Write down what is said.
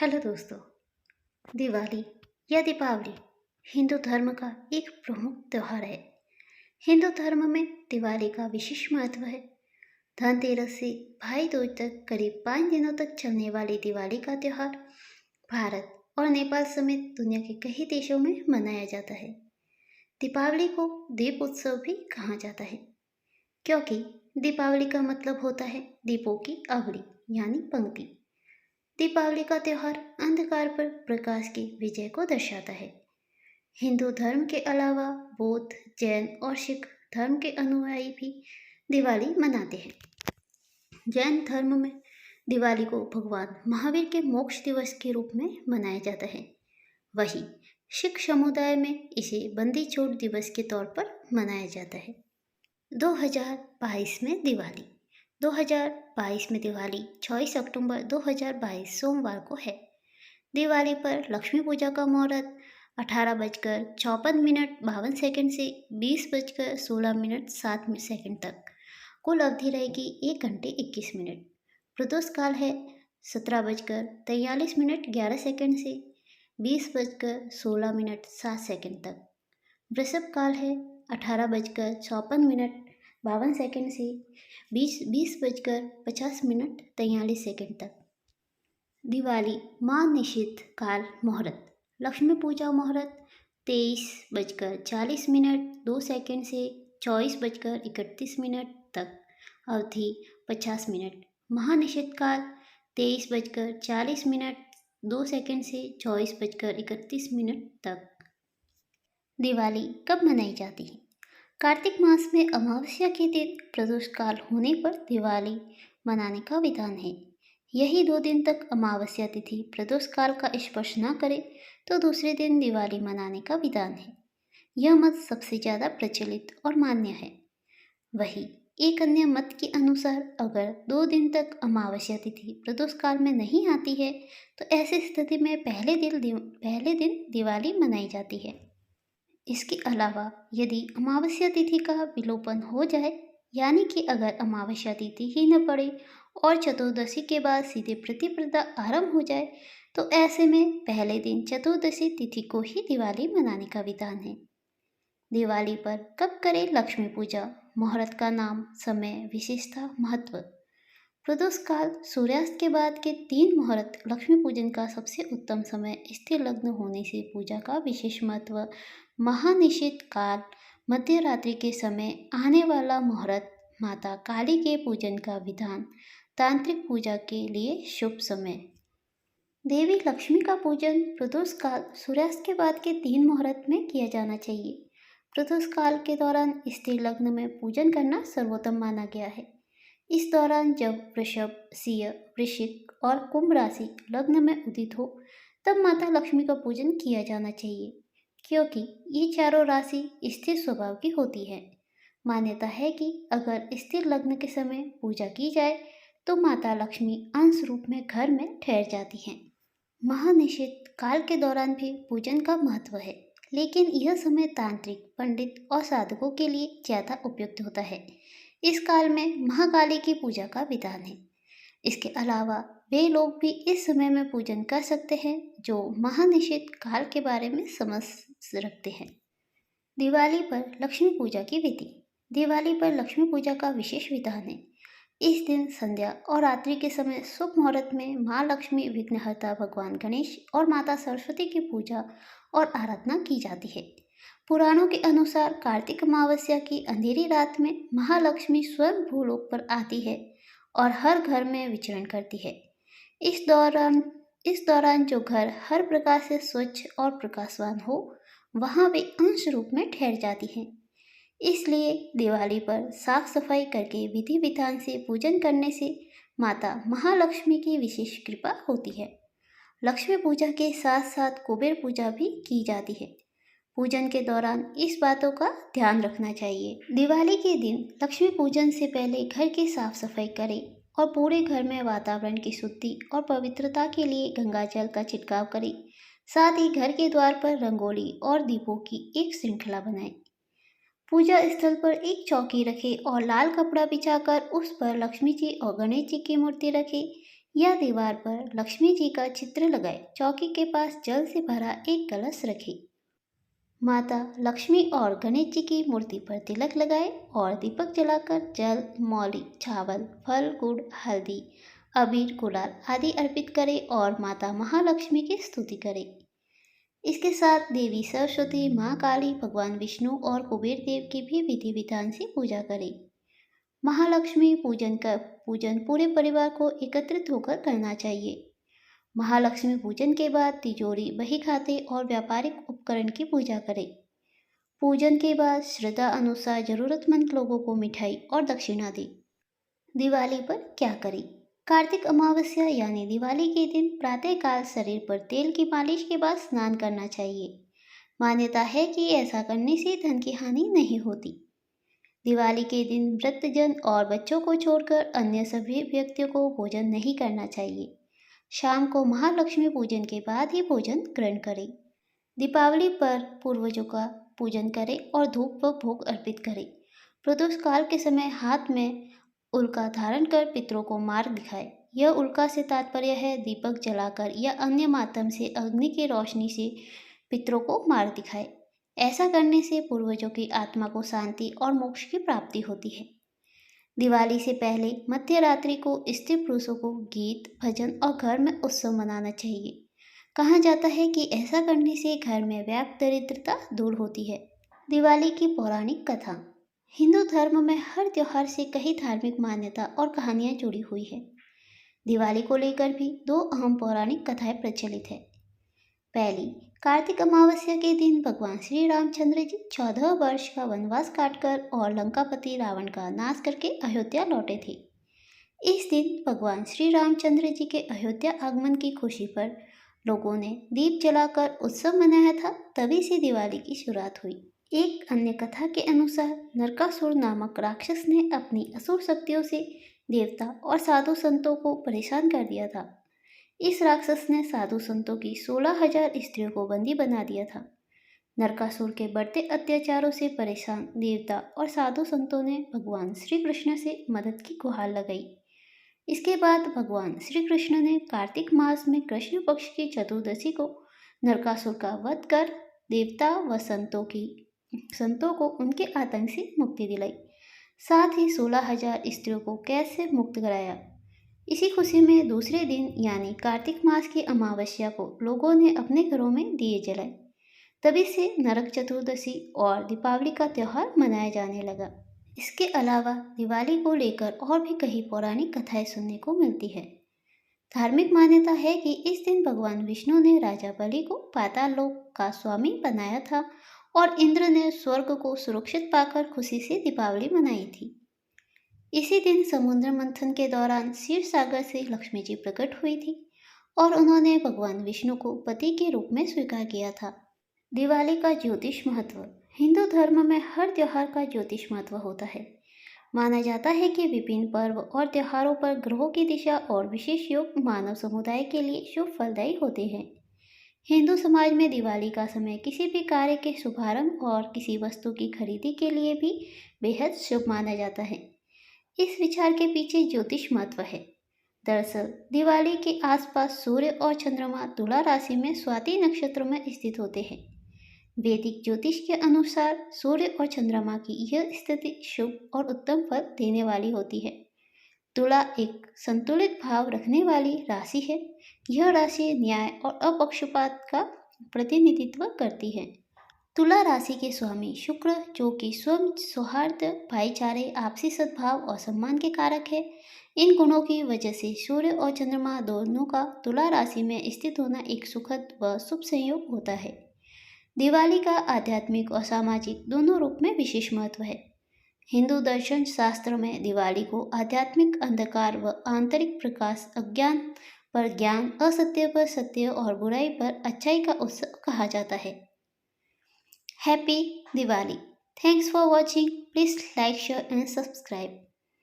Hello दोस्तों। दिवाली या दीपावली हिंदू धर्म का एक प्रमुख त्योहार है। हिंदू धर्म में दिवाली का विशेष महत्व है। धनतेरस से भाई दूज तक करीब 5 दिनों तक चलने वाली दिवाली का त्योहार भारत और नेपाल समेत दुनिया के कई देशों में मनाया जाता है। दीपावली को दीप उत्सव भी कहा जाता है, क्योंकि दीपावली का मतलब होता है दीपों की अगली यानी पंक्ति। दीपावली का त्योहार अंधकार पर प्रकाश की विजय को दर्शाता है। हिंदू धर्म के अलावा बौद्ध, जैन और सिख धर्म के अनुयायी भी दिवाली मनाते हैं। जैन धर्म में दिवाली को भगवान महावीर के मोक्ष दिवस के रूप में मनाया जाता है। वहीं सिख समुदाय में इसे बंदी छोड़ दिवस के तौर पर मनाया जाता है। 2022 में दिवाली 2022 में दिवाली 24 अक्टूबर 2022 सोमवार को है। दिवाली पर लक्ष्मी पूजा का मुहूर्त 18:54 से 20:16 तक। कुल अवधि रहेगी 1 घंटे 21 मिनट। प्रदोष काल है 17:43 से 20:16 तक। वृषभ काल है 18:54 से 20:50 तक। दिवाली मां निषिद्ध काल मुहूर्त लक्ष्मी पूजा मुहूर्त 23:40 से 24:31 तक। अवधि 50 मिनट। महानिषिद्ध काल 23:40 से 24:31 तक। दिवाली कब मनाई जाती है? कार्तिक मास में अमावस्या के दिन प्रदोष काल होने पर दिवाली मनाने का विधान है। यही 2 दिन तक अमावस्या तिथि प्रदोष काल का स्पर्श न करे तो दूसरे दिन दिवाली मनाने का विधान है। यह मत सबसे ज़्यादा प्रचलित और मान्य है। वहीं एक अन्य मत के अनुसार अगर 2 दिन तक अमावस्या तिथि प्रदोष काल में नहीं आती है तो ऐसी स्थिति में पहले दिन दिवाली मनाई जाती है। इसके अलावा यदि अमावस्या तिथि का विलोपन हो जाए, यानी कि अगर अमावस्या तिथि ही न पड़े और चतुर्दशी के बाद सीधे प्रतिपदा आरंभ हो जाए, तो ऐसे में पहले दिन चतुर्दशी तिथि को ही दिवाली मनाने का विधान है। दिवाली पर कब करें लक्ष्मी पूजा? मुहूर्त का नाम, समय, विशेषता, महत्व। प्रदोष काल सूर्यास्त के बाद के 3 मुहूर्त लक्ष्मी पूजन का सबसे उत्तम समय। स्थिर लग्न होने से पूजा का विशेष महत्व। महानिषिद्ध काल मध्य रात्रि के समय आने वाला मुहूर्त। माता काली के पूजन का विधान। तांत्रिक पूजा के लिए शुभ समय। देवी लक्ष्मी का पूजन प्रदोष काल सूर्यास्त के बाद के 3 मुहूर्त में किया जाना चाहिए। प्रदोष काल के दौरान स्थिर लग्न में पूजन करना सर्वोत्तम माना गया है। इस दौरान जब वृषभ, सिंह, वृश्चिक और कुंभ राशि लग्न में उदित हो तब माता लक्ष्मी का पूजन किया जाना चाहिए, क्योंकि ये चारों राशि स्थिर स्वभाव की होती है। मान्यता है कि अगर स्थिर लग्न के समय पूजा की जाए तो माता लक्ष्मी अंश रूप में घर में ठहर जाती हैं। महानिषिद्ध काल के दौरान भी पूजन का महत्व है, लेकिन यह समय तांत्रिक, पंडित और साधकों के लिए ज़्यादा उपयुक्त होता है। इस काल में महाकाली की पूजा का विधान है। इसके अलावा वे लोग भी इस समय में पूजन कर सकते हैं जो महानिषिद्ध काल के बारे में समझ रखते हैं। दिवाली पर लक्ष्मी पूजा की विधि। दिवाली पर लक्ष्मी पूजा का विशेष विधान है। इस दिन संध्या और रात्रि के समय शुभ मुहूर्त में माँ लक्ष्मी, विघ्नहर्ता भगवान गणेश और माता सरस्वती की पूजा और आराधना की जाती है। पुराणों के अनुसार कार्तिक अमावस्या की अंधेरी रात में महालक्ष्मी स्वयं भूलोक पर आती है और हर घर में विचरण करती है। इस दौरान जो घर हर प्रकार से स्वच्छ और प्रकाशवान हो, वहाँ वे अंश रूप में ठहर जाती हैं। इसलिए दिवाली पर साफ सफाई करके विधि विधान से पूजन करने से माता महालक्ष्मी की विशेष कृपा होती है। लक्ष्मी पूजा के साथ साथ कुबेर पूजा भी की जाती है। पूजन के दौरान इस बातों का ध्यान रखना चाहिए। दिवाली के दिन लक्ष्मी पूजन से पहले घर की साफ सफाई करें और पूरे घर में वातावरण की शुद्धि और पवित्रता के लिए गंगा जल का छिड़काव करें। साथ ही घर के द्वार पर रंगोली और दीपों की एक श्रृंखला बनाएं। पूजा स्थल पर एक चौकी रखें और लाल कपड़ा बिछाकर उस पर लक्ष्मी जी और गणेश जी की मूर्ति रखें। या दीवार पर लक्ष्मी जी का चित्र लगाए। चौकी के पास जल से भरा एक कलश रखें। माता लक्ष्मी और गणेश जी की मूर्ति पर तिलक लगाए और दीपक जलाकर जल, मौली, चावल, फल, गुड़, हल्दी, अबीर, गुलाल आदि अर्पित करें और माता महालक्ष्मी की स्तुति करें। इसके साथ देवी सरस्वती, माँ काली, भगवान विष्णु और कुबेर देव की भी विधि विधान से पूजा करें। महालक्ष्मी पूजन पूरे परिवार को एकत्रित होकर करना चाहिए। महालक्ष्मी पूजन के बाद तिजोरी, बही खाते और व्यापारिक उपकरण की पूजा करें। पूजन के बाद श्रद्धा अनुसार जरूरतमंद लोगों को मिठाई और दक्षिणा दें। दिवाली पर क्या करें? कार्तिक अमावस्या यानी दिवाली के दिन प्रातःकाल शरीर पर तेल की मालिश के बाद स्नान करना चाहिए। मान्यता है कि ऐसा करने से धन की हानि नहीं होती। दिवाली के दिन वृद्धजन और बच्चों को छोड़कर अन्य सभी व्यक्तियों को भोजन नहीं करना चाहिए। शाम को महालक्ष्मी पूजन के बाद ही भोजन ग्रहण करें। दीपावली पर पूर्वजों का पूजन करें और धूप व भोग अर्पित करें। प्रदोष काल के समय हाथ में उल्का धारण कर पितरों को मार्ग दिखाए। यह उल्का से तात्पर्य है दीपक जलाकर या अन्य माध्यम से अग्नि की रोशनी से पितरों को मार्ग दिखाए। ऐसा करने से पूर्वजों की आत्मा को शांति और मोक्ष की प्राप्ति होती है। दिवाली से पहले मध्य रात्रि को स्त्री पुरुषों को गीत, भजन और घर में उत्सव मनाना चाहिए। कहा जाता है कि ऐसा करने से घर में व्याप्त दरिद्रता दूर होती है। दिवाली की पौराणिक कथा। हिंदू धर्म में हर त्योहार से कई धार्मिक मान्यता और कहानियां जुड़ी हुई है। दिवाली को लेकर भी दो अहम पौराणिक कथाएं प्रचलित है। पहली, कार्तिक अमावस्या के दिन भगवान श्री रामचंद्र जी 14 वर्ष का वनवास काटकर और लंकापति रावण का नाश करके अयोध्या लौटे थे। इस दिन भगवान श्री रामचंद्र जी के अयोध्या आगमन की खुशी पर लोगों ने दीप जलाकर उत्सव मनाया था। तभी से दिवाली की शुरुआत हुई। एक अन्य कथा के अनुसार नरकासुर नामक राक्षस ने अपनी असुर शक्तियों से देवता और साधु संतों को परेशान कर दिया था। इस राक्षस ने साधु संतों की 16,000 स्त्रियों को बंदी बना दिया था। नरकासुर के बढ़ते अत्याचारों से परेशान देवता और साधु संतों ने भगवान श्री कृष्ण से मदद की गुहार लगाई। इसके बाद भगवान श्री कृष्ण ने कार्तिक मास में कृष्ण पक्ष की चतुर्दशी को नरकासुर का वध कर देवता व संतों को उनके आतंक से मुक्ति दिलाई। साथ ही 16,000 स्त्रियों को कैद से मुक्त कराया। इसी खुशी में दूसरे दिन यानी कार्तिक मास की अमावस्या को लोगों ने अपने घरों में दिए जलाए। तभी से नरक चतुर्दशी और दीपावली का त्यौहार मनाया जाने लगा। इसके अलावा दिवाली को लेकर और भी कई पौराणिक कथाएं सुनने को मिलती है। धार्मिक मान्यता है कि इस दिन भगवान विष्णु ने राजा बलि को पाताल लोक का स्वामी बनाया था और इंद्र ने स्वर्ग को सुरक्षित पाकर खुशी से दीपावली मनाई थी। इसी दिन समुद्र मंथन के दौरान क्षीर सागर से लक्ष्मी जी प्रकट हुई थी और उन्होंने भगवान विष्णु को पति के रूप में स्वीकार किया था। दिवाली का ज्योतिष महत्व। हिंदू धर्म में हर त्योहार का ज्योतिष महत्व होता है। माना जाता है कि विभिन्न पर्व और त्योहारों पर ग्रहों की दिशा और विशेष योग मानव समुदाय के लिए शुभ फलदायी होते हैं। हिंदू समाज में दिवाली का समय किसी भी कार्य के शुभारंभ और किसी वस्तु की खरीदी के लिए भी बेहद शुभ माना जाता है। इस विचार के पीछे ज्योतिष महत्व है। दरअसल दिवाली के आसपास सूर्य और चंद्रमा तुला राशि में स्वाति नक्षत्र में स्थित होते हैं। वैदिक ज्योतिष के अनुसार सूर्य और चंद्रमा की यह स्थिति शुभ और उत्तम फल देने वाली होती है। तुला एक संतुलित भाव रखने वाली राशि है। यह राशि न्याय और अपक्षपात का प्रतिनिधित्व करती है। तुला राशि के स्वामी शुक्र, जो कि स्वयं सौहार्द, भाईचारे, आपसी सद्भाव और सम्मान के कारक है, इन गुणों की वजह से सूर्य और चंद्रमा दोनों का तुला राशि में स्थित होना एक सुखद व शुभ संयोग होता है। दिवाली का आध्यात्मिक और सामाजिक दोनों रूप में विशेष महत्व है। हिंदू दर्शन शास्त्र में दिवाली को आध्यात्मिक अंधकार व आंतरिक प्रकाश, अज्ञान पर ज्ञान, असत्य पर सत्य और बुराई पर अच्छाई का उत्सव कहा जाता है। Happy Diwali! Thanks for watching. Please like, share and subscribe.